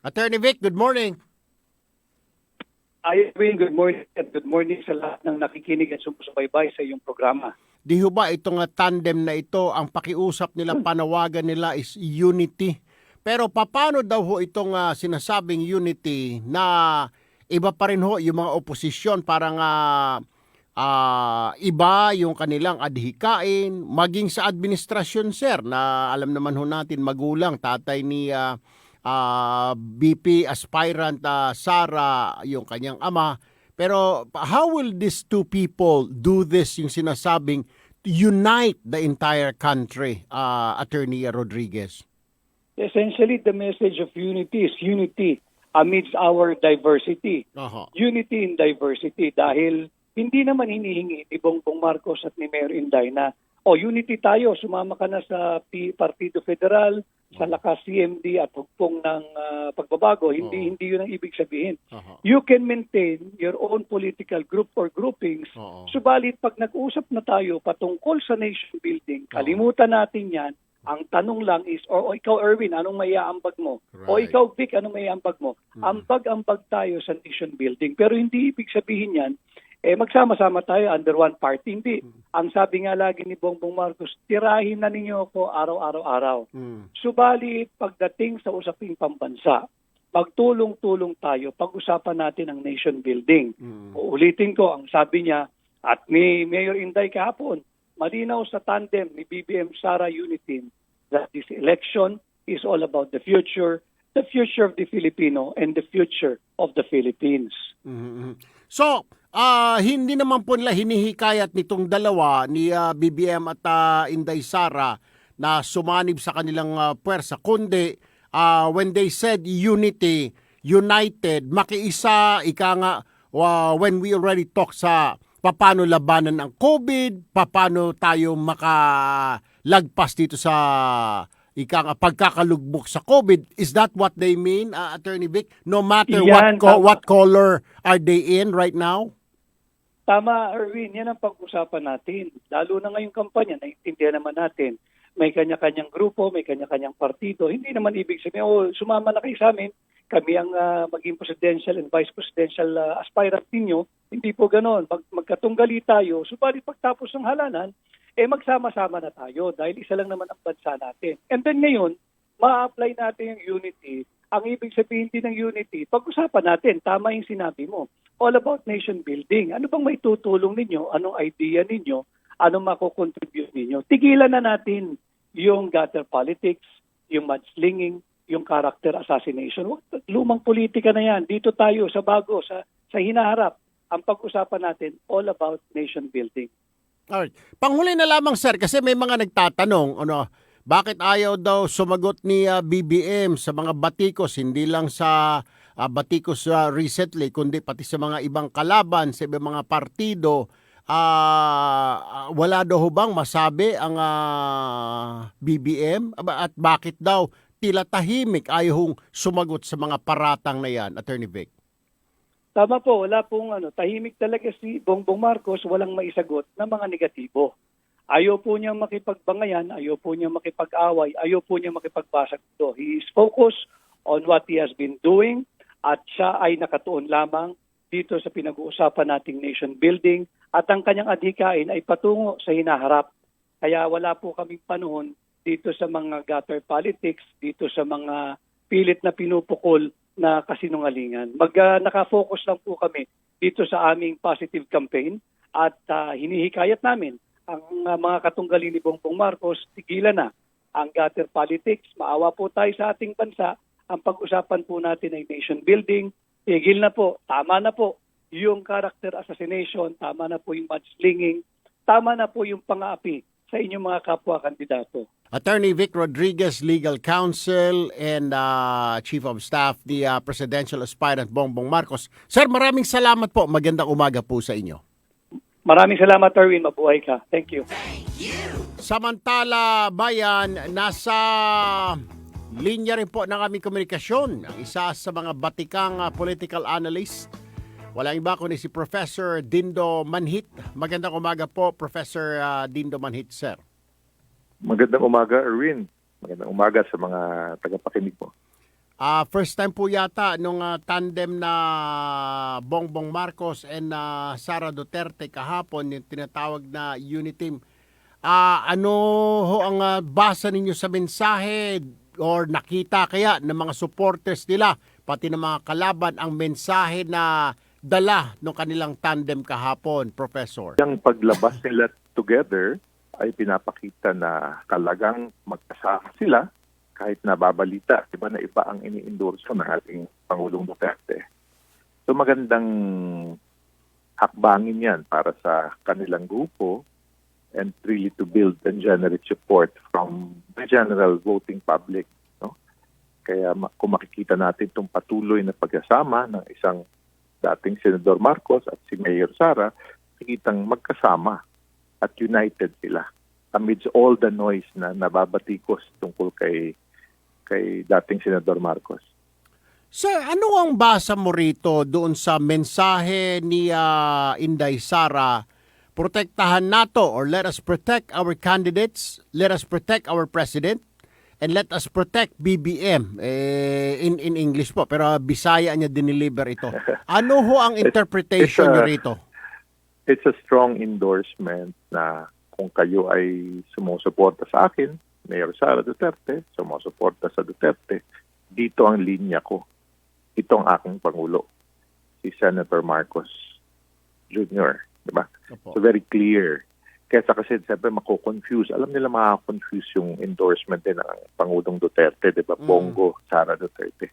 Attorney Vic, good morning. Irwin, good morning at good morning sa lahat ng nakikinig at sumusubaybay sa iyong programa. Di ho ba itong tandem na ito, ang pakiusap nila, panawagan nila is unity. Pero paano daw ho itong sinasabing unity na iba pa rin ho yung mga oposisyon, parang iba yung kanilang adhikain, maging sa administrasyon, sir, na alam naman ho natin magulang, tatay ni BP aspirant Sara, yung kanyang ama. Pero how will these two people do this, yung sinasabing unite the entire country, Attorney Rodriguez? Essentially, the message of unity is unity amidst our diversity. Aha. Unity in diversity dahil hindi naman hinihingi ni Bongbong Marcos at ni Mayor Inday na unity tayo, sumama ka na sa Partido Federal, sa lakas CMD at hugpong ng pagbabago. Hindi yun ang ibig sabihin. You can maintain your own political group or groupings, subalit pag nag-usap na tayo patungkol sa nation building, kalimutan natin yan. Ang tanong lang is, o ikaw Erwin, anong may aambag mo? Right. O ikaw Vic, anong may aambag mo? Ambag-ambag tayo sa nation building. Pero hindi ibig sabihin yan, magsama-sama tayo under one party. Hindi. Ang sabi nga lagi ni Bongbong Marcos, tirahin na ninyo ako araw-araw. Subalit, pagdating sa usaping pambansa, magtulong-tulong tayo, pag-usapan natin ang nation building. Uulitin ko, ang sabi niya, at ni Mayor Inday kahapon, malinaw sa tandem ni BBM Sara Unitin that this election is all about the future of the Filipino and the future of the Philippines. So, hindi naman po nila hinihikayat nitong dalawa ni BBM at Inday Sara na sumanib sa kanilang puwersa, kundi when they said unity, united, makiisa, ika nga, when we already talk sa paano labanan ang COVID, paano tayo makalagpas dito sa pagkakalugbok sa COVID. Is that what they mean, Attorney Vic? No matter what color are they in right now? Tama, Erwin. Yan ang pag-usapan natin. Lalo na ngayong kampanya, naiintindihan naman natin. May kanya-kanyang grupo, may kanya-kanyang partido. Hindi naman ibig sabihin, sumama na kayo sa amin, kami ang maging presidential and vice presidential aspirant ninyo. Hindi po ganoon. Magkatunggali tayo, subalit pagtapos ng halalan, magsama-sama na tayo dahil isa lang naman ang bansa natin. And then ngayon, ma-apply natin yung unity. Ang ibig sabihin din ng unity, pag-usapan natin, tama yung sinabi mo, all about nation building. Ano bang may tutulong ninyo? Anong idea ninyo? Anong makukontribute ninyo? Tigilan na natin yung gutter politics, yung mudslinging, yung character assassination. Lumang politika na yan. Dito tayo sa bago, sa hinaharap. Ang pag-usapan natin, all about nation building. Alright. Panghuli na lamang, sir, kasi may mga nagtatanong, bakit ayaw daw sumagot ni BBM sa mga batikos, hindi lang sa batikos recently, kundi pati sa mga ibang kalaban, sa ibang mga partido. Wala daw bang masabi ang BBM? At bakit daw tila tahimik, ayaw sumagot sa mga paratang na yan, Attorney Vic? Tama po, wala pong tahimik talaga si Bongbong Marcos, walang maisagot na mga negatibo. Ayaw po niya makipagbangayan, ayaw po niya makipag-away, ayaw po niya makipagbasag ito. He is focused on what he has been doing at siya ay nakatuon lamang dito sa pinag-uusapan nating nation building at ang kanyang adhikain ay patungo sa hinaharap. Kaya wala po kaming panahon dito sa mga gutter politics, dito sa mga pilit na pinupukol na kasinungalingan. Nakafocus lang po kami dito sa aming positive campaign at hinihikayat namin ang mga katunggali ni Bongbong Marcos, tigilan na ang gutter politics, maawa po tayo sa ating bansa, ang pag-usapan po natin ay nation building, tigil na po, tama na po yung character assassination, tama na po yung mudslinging, tama na po yung pang-aapi sa inyong mga kapwa-kandidato. Attorney Vic Rodriguez, Legal Counsel and Chief of Staff, the Presidential Aspirant Bongbong Marcos. Sir, maraming salamat po. Magandang umaga po sa inyo. Maraming salamat, Erwin. Mabuhay ka. Thank you. Samantala, bayan, nasa linya rin po ng aming komunikasyon ang isa sa mga batikang political analyst. Walang iba kundi si Professor Dindo Manhit. Magandang umaga po, Professor Dindo Manhit, sir. Magandang umaga, Erwin. Magandang umaga sa mga tagapakinig mo. First time po yata nung tandem na Bongbong Marcos and Sara Duterte kahapon, yung tinatawag na Uniteam. Ano ho ang basa ninyo sa mensahe or nakita kaya ng mga supporters nila, pati ng mga kalaban, ang mensahe na dala ng kanilang tandem kahapon, Professor? Yung paglabas nila together ay pinapakita na talagang magkasama sila kahit nababalita. Diba na iba ang ini-endorso ng ating Pangulong Duterte. So magandang hakbangin yan para sa kanilang grupo and really to build and generate support from the general voting public. No? Kaya kung makikita natin itong patuloy na pagkasama ng isang dating Senador Marcos at si Mayor Sara, makikitang magkasama at united sila amidst all the noise na nababatikos tungkol kay dating Senador Marcos. Sir, ano ang basa mo rito doon sa mensahe ni Inday Sara? Protektahan nato or let us protect our candidates, let us protect our president, and let us protect BBM. In English po, pero Bisaya niya dineliver ito. Ano ho ang interpretation niyo rito? It's a strong endorsement na kung kayo ay sumusuporta sa akin, Mayor Sara Duterte, sumusuporta sa Duterte, dito ang linya ko. Ito ang aking Pangulo, si Senator Marcos Jr., diba? Opo. So very clear. Kesa kasi siyempre mako-confuse. Alam nila maka-confuse yung endorsement din ng Pangulong Duterte, diba? Bongo, Sara Duterte.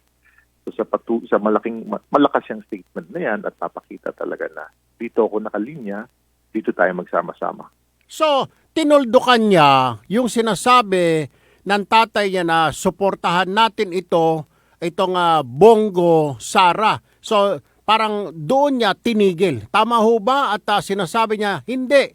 So sa malakas yung statement na yan at papakita talaga na dito ako nakalinya, dito tayo magsama-sama. So, tinuldukan niya yung sinasabi ng tatay niya na suportahan natin itong Bongo Sara. So, parang doon niya tinigil. Tama ho ba? At sinasabi niya, hindi.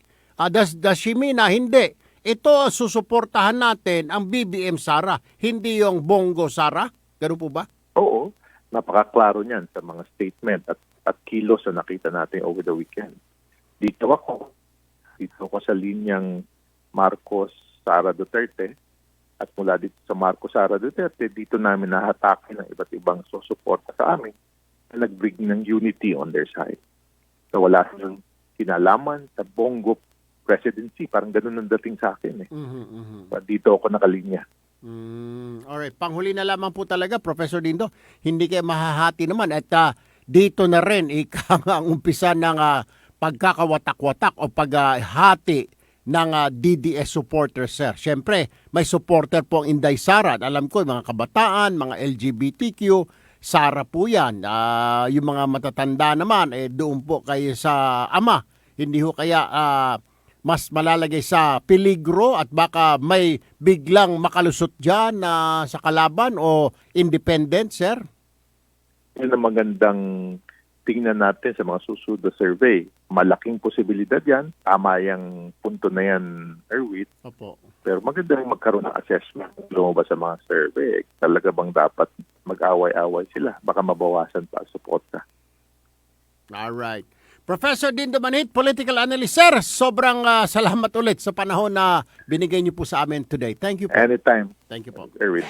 Does she mean na hindi? Ito susuportahan natin ang BBM Sara, hindi yung Bongo Sara? Ganun po ba? Oo, napakaklaro niyan sa mga statement at kilos na nakita natin over the weekend. Dito ako sa linyang Marcos Sara Duterte at mula dito sa Marcos Sara Duterte, dito namin nahatakin ng iba't ibang susuporta sa amin na nag-bring ng unity on their side. So wala silang kinalaman sa Bongo presidency, parang ganun ang dating sa akin. But dito ako nakalinya. Alright, panghuli na lamang po talaga, Professor Dindo, hindi kayo mahahati naman at dito na rin ang umpisa ng pagkakawatak-watak o paghati ng DDS supporters, sir. Siyempre, may supporter po ang Inday Sara. Alam ko, mga kabataan, mga LGBTQ, Sara po yan. Yung mga matatanda naman, doon po kayo sa ama. Hindi ho kaya mas malalagay sa peligro at baka may biglang makalusot dyan sa kalaban o independent, sir? Yun ang magandang tingnan natin sa mga susunod na survey. Malaking posibilidad yan. Tama yung punto na yan, Erwin. Opo. Pero maganda rin magkaroon ng assessment. Lumabas sa mga survey. Talaga bang dapat mag-away-away sila? Baka mabawasan pa ang suporta. Alright. Professor Dindo Manhit, political analyst. Sir, sobrang salamat ulit sa panahon na binigay niyo po sa amin today. Thank you po. Anytime, Thank you po. Erwin.